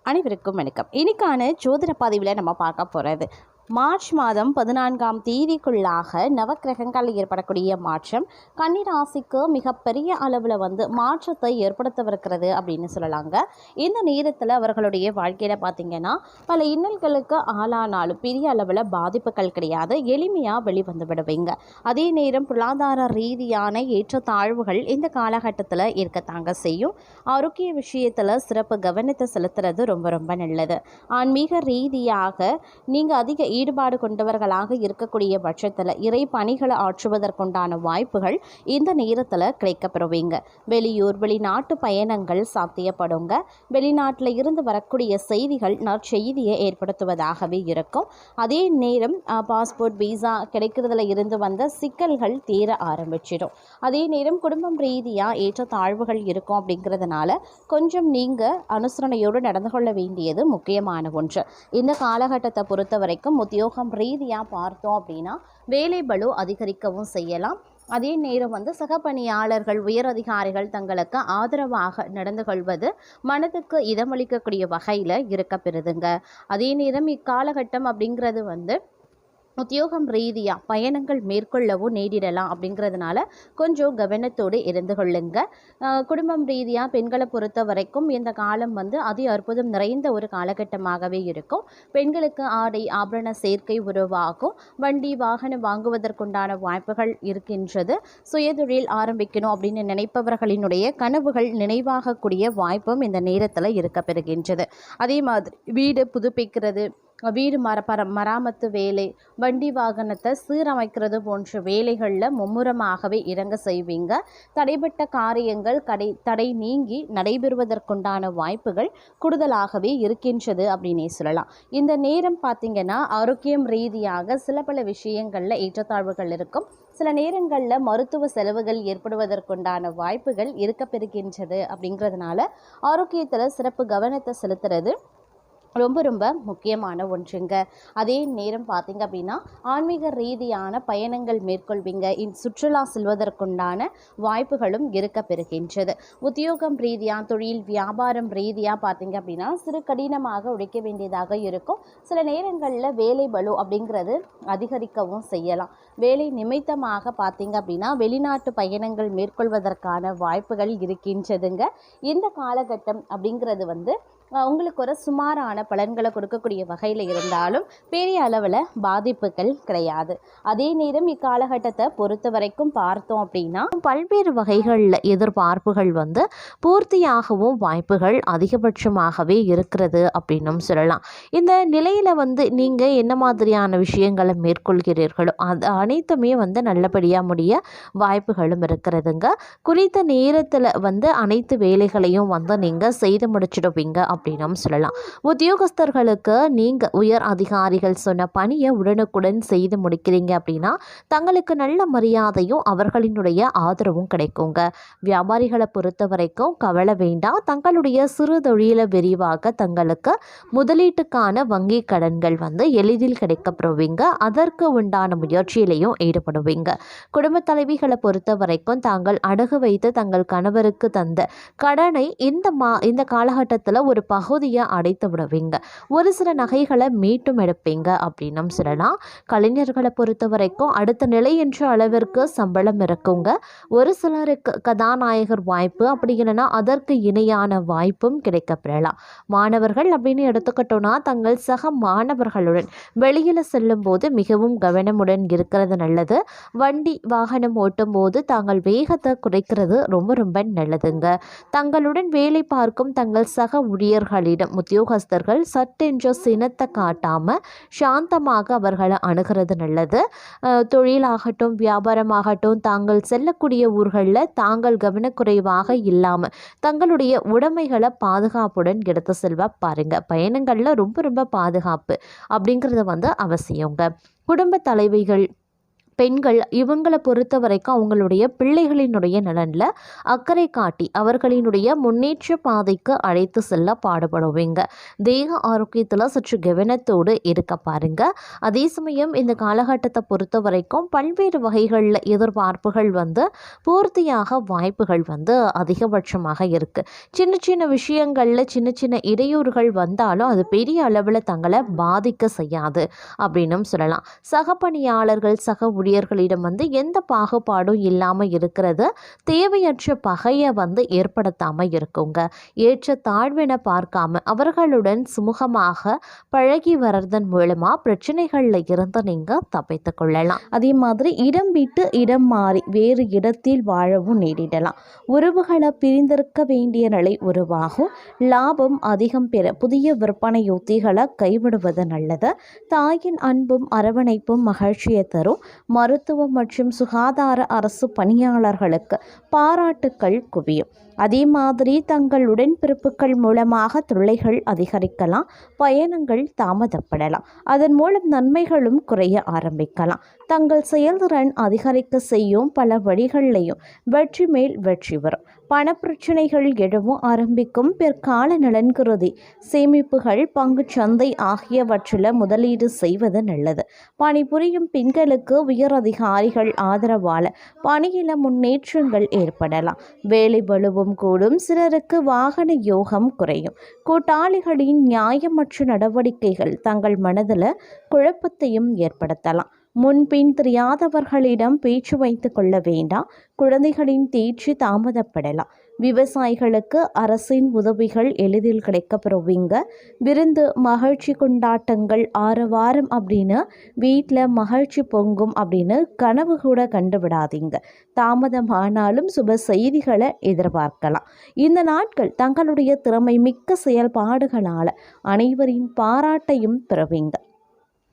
அனைவருக்கும் வணக்கம். இன்னைக்கான ஜோதிட பதிவில் நம்ம பார்க்க போகிறது மார்ச் மாதம் 14ஆம் தேதிக்குள்ளாக நவக்கிரகங்கள் ஏற்படக்கூடிய மாற்றம் கன்னிராசிக்கு மிகப்பெரிய அளவில் மாற்றத்தை ஏற்படுத்தவிருக்கிறது அப்படின்னு சொல்லலாங்க. இந்த நேரத்தில் அவர்களுடைய வாழ்க்கையில் பார்த்திங்கன்னா பல இன்னல்களுக்கு ஆளானாலும் பெரிய அளவில் பாதிப்புகள் கிடையாது, எளிமையாக வெளிவந்து விடுவீங்க. அதே நேரம் பொருளாதார ரீதியான ஏற்றத்தாழ்வுகள் இந்த காலகட்டத்தில் இருக்கத்தாங்க செய்யும். ஆரோக்கிய விஷயத்தில் சிறப்பு கவனத்தை செலுத்துறது ரொம்ப ரொம்ப நல்லது. ஆன்மீக ரீதியாக நீங்கள் அதிக ஈடுபாடு கொண்டவர்களாக இருக்கக்கூடிய பட்சத்தில் இறை பணிகளை ஆற்றுவதற்குண்டான வாய்ப்புகள் இந்த நேரத்தில் கிடைக்கப்பெறுவீங்க. வெளியூர் வெளிநாட்டு பயணங்கள் சாத்தியப்படுங்க. வெளிநாட்டில் இருந்து வரக்கூடிய செய்திகள் நற்செய்தியை ஏற்படுத்துவதாகவே இருக்கும். அதே நேரம் பாஸ்போர்ட் விசா கிடைக்கிறதுல இருந்து வந்த சிக்கல்கள் தீர ஆரம்பிச்சிடும். அதே நேரம் குடும்பம் ரீதியாக ஏற்றத்தாழ்வுகள் இருக்கும். அப்படிங்கிறதுனால கொஞ்சம் நீங்கள் அனுசரணையோடு நடந்து கொள்ள வேண்டியது முக்கியமான ஒன்று. இந்த காலகட்டத்தை பொறுத்த வரைக்கும் உத்தியோகம் ரீதியாக பார்த்தோம் அப்படின்னா வேலை பளு அதிகரிக்கவும் செய்யலாம். அதே நேரம் சக பணியாளர்கள் உயர் அதிகாரிகள் தங்களுக்கு ஆதரவாக நடந்து கொள்வது மனதுக்கு இதமளிக்கக்கூடிய வகையில் இருக்கப்பெறுதுங்க. அதே நேரம் இக்காலகட்டம் அப்படிங்கிறது உத்தியோகம் ரீதியாக பயணங்கள் மேற்கொள்ளவும் நேரிடலாம். அப்படிங்கிறதுனால கொஞ்சம் கவனத்தோடு இருந்து கொள்ளுங்க. குடும்பம் ரீதியாக பெண்களை பொறுத்த வரைக்கும் இந்த காலம் அதி அற்புதம் நிறைந்த ஒரு காலகட்டமாகவே இருக்கும். பெண்களுக்கு ஆடை ஆபரண சேர்க்கை உருவாகும். வண்டி வாகனம் வாங்குவதற்குண்டான வாய்ப்புகள் இருக்கின்றது. சுயதொழில் ஆரம்பிக்கணும் அப்படின்னு நினைப்பவர்களினுடைய கனவுகள் நினைவாகக்கூடிய வாய்ப்பும் இந்த நேரத்தில் இருக்கப்பெறுகின்றது. அதே மாதிரி வீடு புதுப்பிக்கிறது, வீடு மராமத்து வேலை, வண்டி வாகனத்தை சீரமைக்கிறது போன்ற வேலைகளில் மும்முரமாகவே இறங்க செய்வீங்க. தடைப்பட்ட காரியங்கள் தடை நீங்கி நடைபெறுவதற்குண்டான வாய்ப்புகள் கூடுதலாகவே இருக்கின்றது அப்படின்னே சொல்லலாம். இந்த நேரம் பார்த்திங்கன்னா ஆரோக்கியம் ரீதியாக சில பல விஷயங்களில் ஏற்றத்தாழ்வுகள் இருக்கும். சில நேரங்களில் மருத்துவ செலவுகள் ஏற்படுவதற்குண்டான வாய்ப்புகள் இருக்கப்பெறுகின்றது. அப்படிங்கிறதுனால ஆரோக்கியத்தில் சிறப்பு கவனத்தை செலுத்துறது ரொம்ப ரொம்ப முக்கியமான ஒன்றுங்க. அதே நேரம் பார்த்திங்க அப்படின்னா ஆன்மீக ரீதியான பயணங்கள் மேற்கொள்வீங்க. சுற்றுலா செல்வதற்குண்டான வாய்ப்புகளும் இருக்கப்பெறுகின்றது. உத்தியோகம் ரீதியாக தொழில் வியாபாரம் ரீதியாக பார்த்திங்க அப்படின்னா சிறு கடினமாக உழைக்க வேண்டியதாக இருக்கும். சில நேரங்களில் வேலை பளு அப்படிங்கிறது அதிகரிக்கவும் செய்யலாம். வேலை நிமித்தமாக பார்த்திங்க அப்படின்னா வெளிநாட்டு பயணங்கள் மேற்கொள்வதற்கான வாய்ப்புகள் இருக்கின்றதுங்க. இந்த காலகட்டம் அப்படிங்கிறது உங்களுக்கு ஒரு சுமாரான பலன்களை கொடுக்கக்கூடிய வகையில் இருந்தாலும் பெரிய அளவில் பாதிப்புகள் கிடையாது. அதே நேரம் இக்காலகட்டத்தை பொறுத்த வரைக்கும் பார்த்தோம் அப்படின்னா பல்வேறு வகைகளில் எதிர்பார்ப்புகள் பூர்த்தியாகவும் வாய்ப்புகள் அதிகபட்சமாகவே இருக்கிறது அப்படின்னும் சொல்லலாம். இந்த நிலையில் நீங்கள் என்ன மாதிரியான விஷயங்களை மேற்கொள்கிறீர்களோ அது அனைத்துமே நல்லபடியாக முடிய வாய்ப்புகளும் இருக்கிறதுங்க. குறித்த நேரத்தில் அனைத்து வேலைகளையும் நீங்கள் செய்து முடிச்சிடுவீங்க அப்படின்னும் சொல்லலாம். உத்தியோகஸ்தர்களுக்கு நீங்கள் உயர் அதிகாரிகள் சொன்ன பணியை உடனுக்குடன் செய்து முடிக்கிறீங்க அப்படின்னா தங்களுக்கு நல்ல மரியாதையும் அவர்களினுடைய ஆதரவும் கிடைக்குங்க. வியாபாரிகளை பொறுத்த வரைக்கும் கவலை வேண்டாம். தங்களுடைய சிறு தொழிலை விரிவாக தங்களுக்கு முதலீட்டுக்கான வங்கி கடன்கள் எளிதில் கிடைக்கப்படுவீங்க. அதற்கு உண்டான முயற்சியிலையும் ஈடுபடுவீங்க. குடும்ப தலைவிகளை பொறுத்த வரைக்கும் தாங்கள் அடகு வைத்து தங்கள் கணவருக்கு தந்த கடனை இந்த காலகட்டத்தில் ஒரு பகுதியை அடைத்து விடுவீங்க. ஒரு சில நகைகளை மீட்டும் எடுப்பீங்க அப்படின்னும் சொல்லலாம். கலைஞர்களை பொறுத்த வரைக்கும் அடுத்த நிலை என்ற அளவிற்கு சம்பளம் இருக்குங்க. ஒரு சிலருக்கு கதாநாயகர் வாய்ப்பு, அப்படி இல்லைன்னா அதற்கு இணையான வாய்ப்பும் கிடைக்கப்பெறலாம். மாணவர்கள் அப்படின்னு எடுத்துக்கிட்டோன்னா தங்கள் சக மாணவர்களுடன் வெளியில் செல்லும் போது மிகவும் கவனமுடன் இருக்கிறது நல்லது. வண்டி வாகனம் ஓட்டும் போது தாங்கள் வேகத்தை குறைக்கிறது ரொம்ப ரொம்ப நல்லதுங்க. தங்களுடன் வேலை பார்க்கும் தங்கள் சக ஊழியர்களிடம் உத்தியோகஸ்தர்கள் சட்டென்ற சினத்தை காட்டாமல் சாந்தமாக அவர்களை அணுகிறது நல்லது. தொழிலாகட்டும் வியாபாரமாகட்டும் தாங்கள் செல்லக்கூடிய ஊர்களில் தாங்கள் கவனக்குறைவாக இல்லாமல் தங்களுடைய உடைமைகளை பாதுகாப்புடன் எடுத்து செல்வா பாருங்க. பயணங்களில் ரொம்ப ரொம்ப பாதுகாப்பு அப்படிங்கிறது அவசியங்க. குடும்ப தலைவிகள் பெண்கள் இவங்களை பொறுத்த வரைக்கும் அவங்களுடைய பிள்ளைகளினுடைய நலனில் அக்கறை காட்டி அவர்களினுடைய முன்னேற்ற பாதைக்கு அழைத்து செல்ல பாடுபடுவீங்க. தேக ஆரோக்கியத்தில் சற்று கவனத்தோடு இருக்க பாருங்க. அதே சமயம் இந்த காலகட்டத்தை பொறுத்த வரைக்கும் பல்வேறு வகைகளில் எதிர்பார்ப்புகள் பூர்த்தியாக வாய்ப்புகள் அதிகபட்சமாக இருக்குது. சின்ன சின்ன விஷயங்களில் சின்ன சின்ன இடையூறுகள் வந்தாலும் அது பெரிய அளவில் தங்களை பாதிக்க செய்யாது அப்படின்னும் சொல்லலாம். சக பணியாளர்கள் சக ஊழியர்களிடம் எந்த பாகுபாடும் இல்லாமல் இருக்கிறது தேவையற்ற பகையை ஏற்படுத்தாமல் இருக்குங்க. ஏற்ற தாழ்வென பார்க்காம அவர்களுடன் சுமூகமாக பழகி வர்றதன் மூலமாக பிரச்சனைகளில் இருந்து நீங்கள் தப்பித்து கொள்ளலாம். அதே மாதிரி இடம் விட்டு இடம் மாறி வேறு இடத்தில் வாழவும் நேரிடலாம். உறவுகளை பிரிந்திருக்க வேண்டிய நிலை உருவாகும். லாபம் அதிகம் பெற புதிய விற்பனை யுத்திகளை கைவிடுவது நல்லது. தாயின் அன்பும் அரவணைப்பும் மகிழ்ச்சியை தரும். மருத்துவம் மற்றும் சுகாதார அரசு பணியாளர்களுக்கு பாராட்டுக்கள் குவியும். அதே மாதிரி தங்கள் உடன்பிறப்புகள் மூலமாக தொல்லைகள் அதிகரிக்கலாம். பயணங்கள் தாமதப்படலாம். அதன் மூலம் நன்மைகளும் குறைய ஆரம்பிக்கலாம். தங்கள் செயல்திறன் அதிகரிக்க செய்யும் பல வழிகளிலையும் வெற்றி மேல் வெற்றி வரும். பணப்பிரச்சனைகள் எழவும் ஆரம்பிக்கும். பிற்கால நலன் கருதி சேமிப்புகள் பங்குச் சந்தை ஆகியவற்றில் முதலீடு செய்வது நல்லது. பணிபுரியும் பெண்களுக்கு உயர் அதிகாரிகள் ஆதரவால் பணியில முன்னேற்றங்கள் ஏற்படலாம். வேலை பளுவும் கூடும். சிலருக்கு வாகன யோகம் குறையும். கூட்டாளிகளின் நியாயமற்ற நடவடிக்கைகள் தங்கள் மனதில் குழப்பத்தையும் ஏற்படுத்தலாம். முன்பின் தெரியாதவர்களிடம் பேச்சு வைத்துக் கொள்ள வேண்டாம். குழந்தைகளின் தேர்ச்சி தாமதப்படலாம். விவசாயிகளுக்கு அரசின் உதவிகள் எளிதில் கிடைக்கப்பெறுவீங்க. விருந்து மகிழ்ச்சி கொண்டாட்டங்கள் ஆரவாரம் அப்படின்னு வீட்டில் மகிழ்ச்சி பொங்கும் அப்படின்னு கனவு கூட கண்டுவிடாதீங்க. தாமதமானாலும் சுப செய்திகளை எதிர்பார்க்கலாம். இந்த நாட்கள் தங்களுடைய திறமை மிக்க செயல்பாடுகளால் அனைவரின் பாராட்டையும் பெறுவீங்க.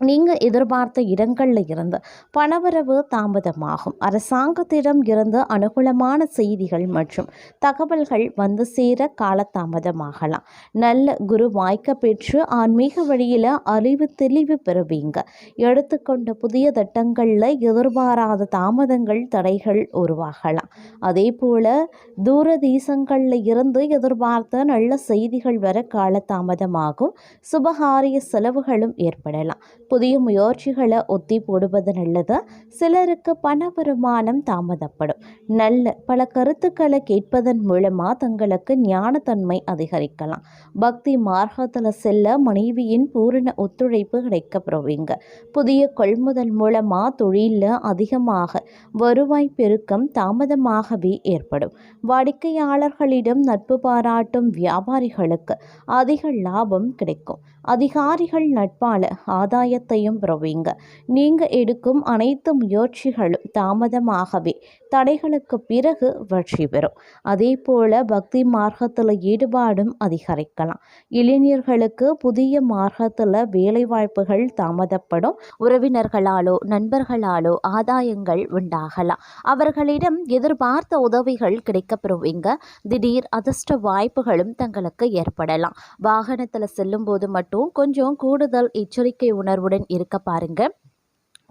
நீங்கள் எதிர்பார்த்த இடங்களில் இருந்து பணவரவு தாமதமாகும். அரசாங்கத்திடம் இருந்து அனுகூலமான செய்திகள் மற்றும் தகவல்கள் சேர காலதாமதமாகலாம். நல்ல குரு வாய்க்க பெற்று ஆன்மீக வழியில் அறிவு தெளிவு பெறுவீங்க. எடுத்துக்கொண்ட புதிய திட்டங்களில் எதிர்பாராத தாமதங்கள் தடைகள் உருவாகலாம். அதே போல் தூரதேசங்களில் இருந்து எதிர்பார்த்த நல்ல செய்திகள் வர காலதாமதமாகும். சுபகாரிய செலவுகளும் ஏற்படலாம். புதிய முயற்சிகளை ஒத்தி போடுவது நல்லது. சிலருக்கு பண வருமானம் தாமதப்படும். நல்ல பல கருத்துக்களை கேட்பதன் மூலமாக தங்களுக்கு ஞானத்தன்மை அதிகரிக்கலாம். பக்தி மார்க்கத்தில் செல்ல மனைவியின் பூரண ஒத்துழைப்பு கிடைக்கப்பெறுவீங்க. புதிய கொள்முதல் மூலமாக தொழிலில் அதிகமாக வருவாய் பெருக்கம் தாமதமாகவே ஏற்படும். வாடிக்கையாளர்களிடம் நட்பு பாராட்டும் வியாபாரிகளுக்கு அதிக லாபம் கிடைக்கும். அதிகாரிகள் நட்பால ஆதாயத்தையும் பெறுவீங்க. நீங்கள் எடுக்கும் அனைத்து முயற்சிகளும் தாமதமாகவே தடைகளுக்கு பிறகு வெற்றி பெறும். அதே போல பக்தி மார்க்கத்தில் ஈடுபாடும் அதிகரிக்கலாம். இளைஞர்களுக்கு புதிய மார்க்கத்தில் வேலைவாய்ப்புகள் தாமதப்படும். உறவினர்களாலோ நண்பர்களாலோ ஆதாயங்கள் உண்டாகலாம். அவர்களிடம் எதிர்பார்த்த உதவிகள் கிடைக்கப்பெறுவீங்க. திடீர் அதிர்ஷ்ட வாய்ப்புகளும் தங்களுக்கு ஏற்படலாம். வாகனத்தில் செல்லும் போது மட்டும் கொஞ்சம் கூடுதல் எச்சரிக்கை உணர்வுடன் இருக்க பாருங்க.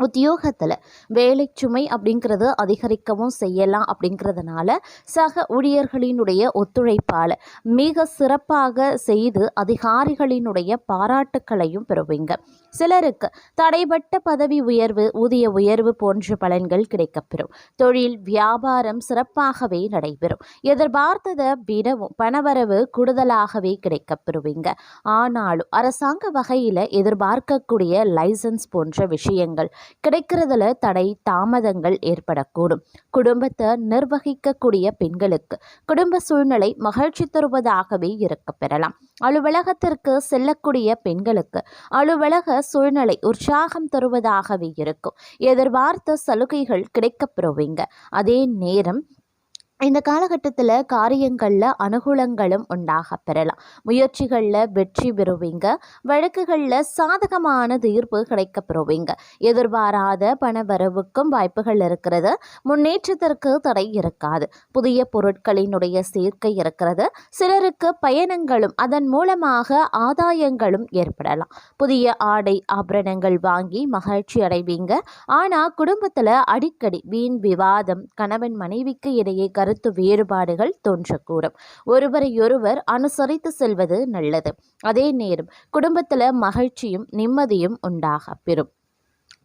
உத்தியோகத்தில் வேலை சுமை அப்படிங்கிறது அதிகரிக்கவும் செய்யலாம். அப்படிங்கிறதுனால சக ஊழியர்களினுடைய ஒத்துழைப்பால் மிக சிறப்பாக செய்து அதிகாரிகளினுடைய பாராட்டுக்களையும் பெறுவீங்க. சிலருக்கு தடைபட்ட பதவி உயர்வு ஊதிய உயர்வு போன்ற பலன்கள் கிடைக்கப்பெறும். தொழில் வியாபாரம் சிறப்பாகவே நடைபெறும். எதிர்பார்த்ததை விடவும் பணவரவு கூடுதலாகவே கிடைக்கப்பெறுவீங்க. ஆனாலும் அரசாங்க வகையில் எதிர்பார்க்கக்கூடிய லைசன்ஸ் போன்ற விஷயங்கள் கிடைக்கிறதுல தடை தாமதங்கள் ஏற்படக்கூடும். குடும்பத்தை நிர்வகிக்கக்கூடிய பெண்களுக்கு குடும்ப சூழ்நிலை மகிழ்ச்சி தருவதாகவே இருக்க பெறலாம். அலுவலகத்திற்கு செல்லக்கூடிய பெண்களுக்கு அலுவலக சூழ்நிலை உற்சாகம் தருவதாகவே இருக்கும். எதிர்பார்த்த சலுகைகள் கிடைக்கப்பெறுவீங்க. அதே நேரம் இந்த காலகட்டத்தில் காரியங்களில் அனுகூலங்களும் உண்டாக பெறலாம். முயற்சிகளில் வெற்றி பெறுவீங்க. வழக்குகளில் சாதகமான தீர்ப்பு கிடைக்க பெறுவீங்க. எதிர்பாராத பண வரவுக்கும் வாய்ப்புகள் இருக்கிறது. முன்னேற்றத்திற்கு தடை இருக்காது. புதிய பொருட்களினுடைய சேர்க்கை இருக்கிறது. சிலருக்கு பயணங்களும் அதன் மூலமாக ஆதாயங்களும் ஏற்படலாம். புதிய ஆடை ஆபரணங்கள் வாங்கி மகிழ்ச்சி அடைவீங்க. ஆனால் குடும்பத்தில் அடிக்கடி வீண் விவாதம், கணவன் மனைவிக்கு இடையே கருத்து வேறுபாடுகள் தோன்றக்கூடும். ஒருவரையொருவர் அனுசரித்து செல்வது நல்லது. அதே நேரம் குடும்பத்தில் மகிழ்ச்சியும் நிம்மதியும் உண்டாக பெறும்.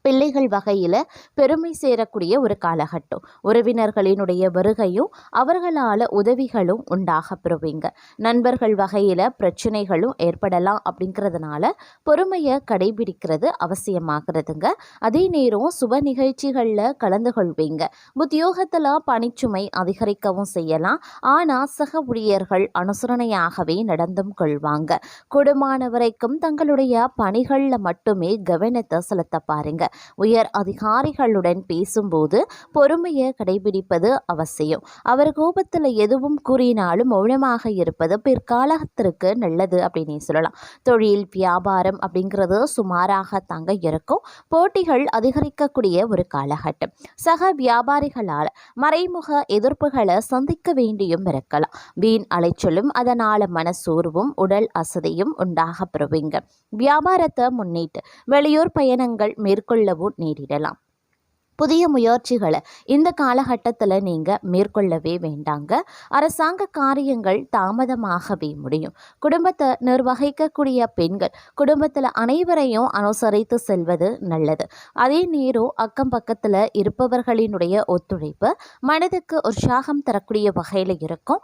பிள்ளைகள் வகையில் பெருமை சேரக்கூடிய ஒரு காலகட்டம். உறவினர்களினுடைய வருகையும் அவர்களால் உதவிகளும் உண்டாக பெறுவீங்க. நண்பர்கள் வகையில் பிரச்சனைகளும் ஏற்படலாம். அப்படிங்கிறதுனால பொறுமையை கடைபிடிக்கிறது அவசியமாகிறதுங்க. அதே நேரம் சுப நிகழ்ச்சிகளில் கலந்து கொள்வீங்க. உத்தியோகத்தில் பணிச்சுமை அதிகரிக்கவும் செய்யலாம். ஆனால் சக ஊழியர்கள் அனுசரணையாகவே நடந்தும் கொள்வாங்க. கூடுமான வரைக்கும் தங்களுடைய பணிகளில் மட்டுமே கவனத்தை செலுத்த பாருங்க. உயர் அதிகாரிகளுடன் பேசும்போது பொறுமையை கடைபிடிப்பது அவசியம். அவர் கோபத்தில் எதுவும் கூறினாலும் மௌனமாக இருப்பது பிற்காலத்திற்கு நல்லது அப்படின்னு சொல்லலாம். தொழில் வியாபாரம் அப்படிங்கிறது சுமாராக தாங்க இருக்கும். போட்டிகள் அதிகரிக்கக்கூடிய ஒரு காலகட்டம். சக வியாபாரிகளால் மறைமுக எதிர்ப்புகளை சந்திக்க வேண்டியும் இருக்கலாம். வீண் அலைச்சலும் அதனால் மனசோர்வும் உடல் அசதியும் உண்டாக பெறுவீங்க. வியாபாரத்தை முன்னிட்டு வெளியூர் பயணங்கள் மேற்கொள்ளவும் நேரிடலாம். புதிய முயற்சிகளை இந்த காலகட்டத்தில் நீங்கள் மேற்கொள்ளவே வேண்டாங்க. அரசாங்க காரியங்கள் தாமதமாகவே முடியும். குடும்பத்தை நிர்வகிக்கக்கூடிய பெண்கள் குடும்பத்தில் அனைவரையும் அனுசரித்து செல்வது நல்லது. அதே நேரம் அக்கம் பக்கத்தில் இருப்பவர்களினுடைய ஒத்துழைப்பு மனதுக்கு உற்சாகம் தரக்கூடிய வகையில் இருக்கும்.